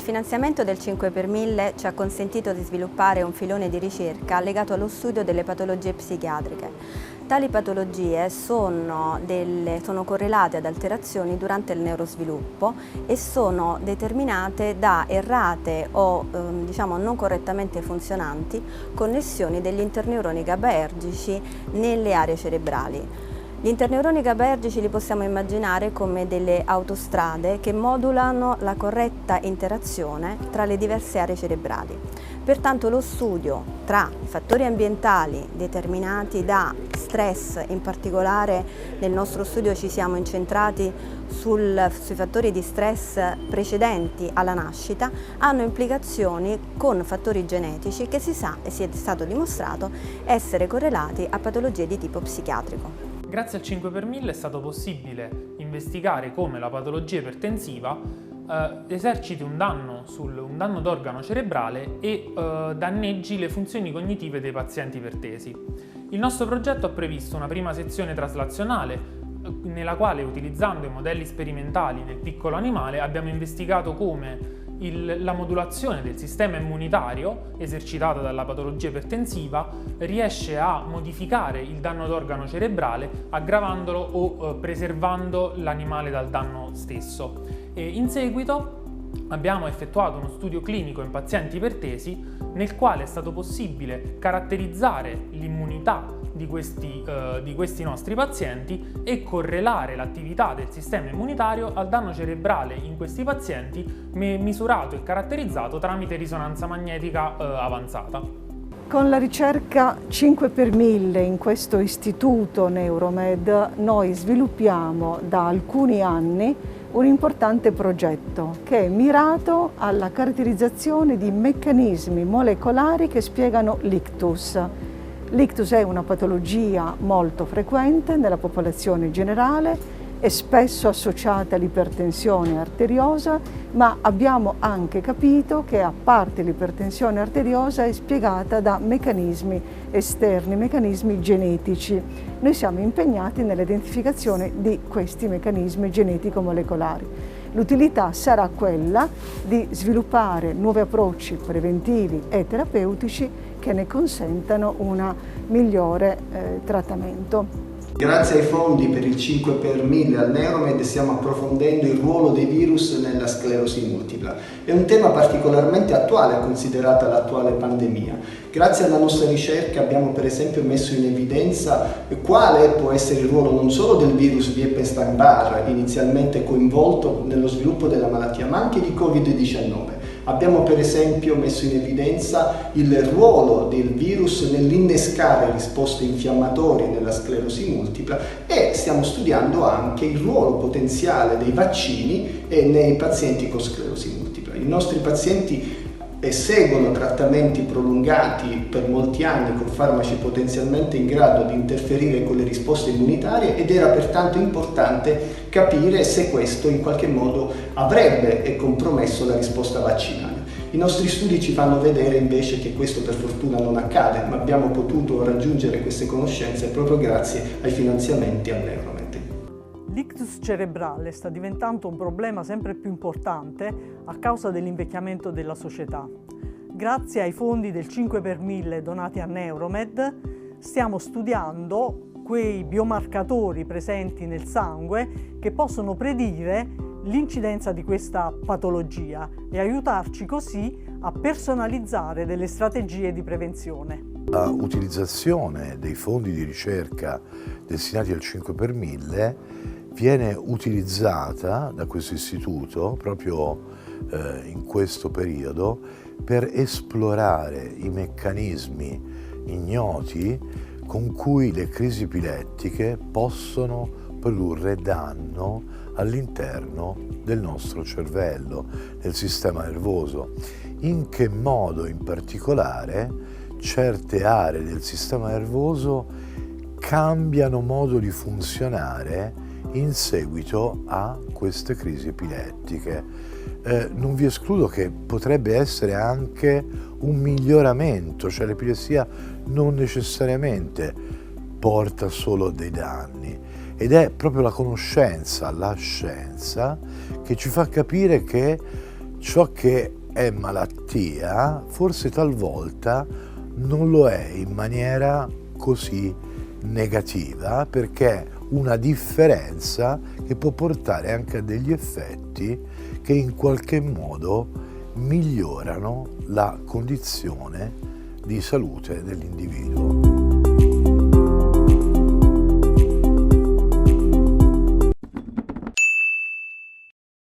finanziamento del 5 per 1000 ci ha consentito di sviluppare un filone di ricerca legato allo studio delle patologie psichiatriche. Tali patologie sono correlate ad alterazioni durante il neurosviluppo e sono determinate da errate o non correttamente funzionanti connessioni degli interneuroni GABAergici nelle aree cerebrali. Gli interneuroni GABAergici li possiamo immaginare come delle autostrade che modulano la corretta interazione tra le diverse aree cerebrali. Pertanto lo studio tra i fattori ambientali determinati da stress, in particolare nel nostro studio ci siamo incentrati sui fattori di stress precedenti alla nascita, hanno implicazioni con fattori genetici che si sa e si è stato dimostrato essere correlati a patologie di tipo psichiatrico. Grazie al 5 per 1000 è stato possibile investigare come la patologia ipertensiva eserciti un danno d'organo cerebrale e danneggi le funzioni cognitive dei pazienti ipertesi. Il nostro progetto ha previsto una prima sezione traslazionale nella quale, utilizzando i modelli sperimentali del piccolo animale, abbiamo investigato come la modulazione del sistema immunitario esercitata dalla patologia ipertensiva riesce a modificare il danno d'organo cerebrale aggravandolo o preservando l'animale dal danno stesso. E in seguito abbiamo effettuato uno studio clinico in pazienti ipertesi nel quale è stato possibile caratterizzare l'immunità di questi nostri pazienti e correlare l'attività del sistema immunitario al danno cerebrale in questi pazienti misurato e caratterizzato tramite risonanza magnetica avanzata. Con la ricerca 5 per 1000 in questo istituto Neuromed noi sviluppiamo da alcuni anni un importante progetto che è mirato alla caratterizzazione di meccanismi molecolari che spiegano l'ictus. L'ictus è una patologia molto frequente nella popolazione generale, è spesso associata all'ipertensione arteriosa, ma abbiamo anche capito che a parte l'ipertensione arteriosa è spiegata da meccanismi esterni, meccanismi genetici. Noi siamo impegnati nell'identificazione di questi meccanismi genetico-molecolari. L'utilità sarà quella di sviluppare nuovi approcci preventivi e terapeutici che ne consentano un migliore trattamento. Grazie ai fondi per il 5 per 1000 al Neuromed stiamo approfondendo il ruolo dei virus nella sclerosi multipla. È un tema particolarmente attuale considerata l'attuale pandemia. Grazie alla nostra ricerca abbiamo per esempio messo in evidenza quale può essere il ruolo non solo del virus di Epstein-Barr, inizialmente coinvolto nello sviluppo della malattia, ma anche di Covid-19. Abbiamo per esempio messo in evidenza il ruolo del virus nell'innescare risposte infiammatorie nella sclerosi multipla e stiamo studiando anche il ruolo potenziale dei vaccini nei pazienti con sclerosi multipla. I nostri pazienti seguono trattamenti prolungati per molti anni con farmaci potenzialmente in grado di interferire con le risposte immunitarie ed era pertanto importante capire se questo in qualche modo avrebbe compromesso la risposta vaccinale. I nostri studi ci fanno vedere invece che questo per fortuna non accade, ma abbiamo potuto raggiungere queste conoscenze proprio grazie ai finanziamenti al Neuromed. L'ictus cerebrale sta diventando un problema sempre più importante a causa dell'invecchiamento della società. Grazie ai fondi del 5 per 1000 donati a Neuromed stiamo studiando quei biomarcatori presenti nel sangue che possono predire l'incidenza di questa patologia e aiutarci così a personalizzare delle strategie di prevenzione. L'utilizzazione dei fondi di ricerca destinati al 5 per 1000 viene utilizzata da questo istituto proprio in questo periodo per esplorare i meccanismi ignoti con cui le crisi epilettiche possono produrre danno all'interno del nostro cervello, del sistema nervoso. In che modo in particolare certe aree del sistema nervoso cambiano modo di funzionare in seguito a queste crisi epilettiche. Non vi escludo che potrebbe essere anche un miglioramento, cioè l'epilessia non necessariamente porta solo dei danni ed è proprio la conoscenza, la scienza che ci fa capire che ciò che è malattia forse talvolta non lo è in maniera così negativa, perché è una differenza che può portare anche a degli effetti che in qualche modo migliorano la condizione di salute dell'individuo.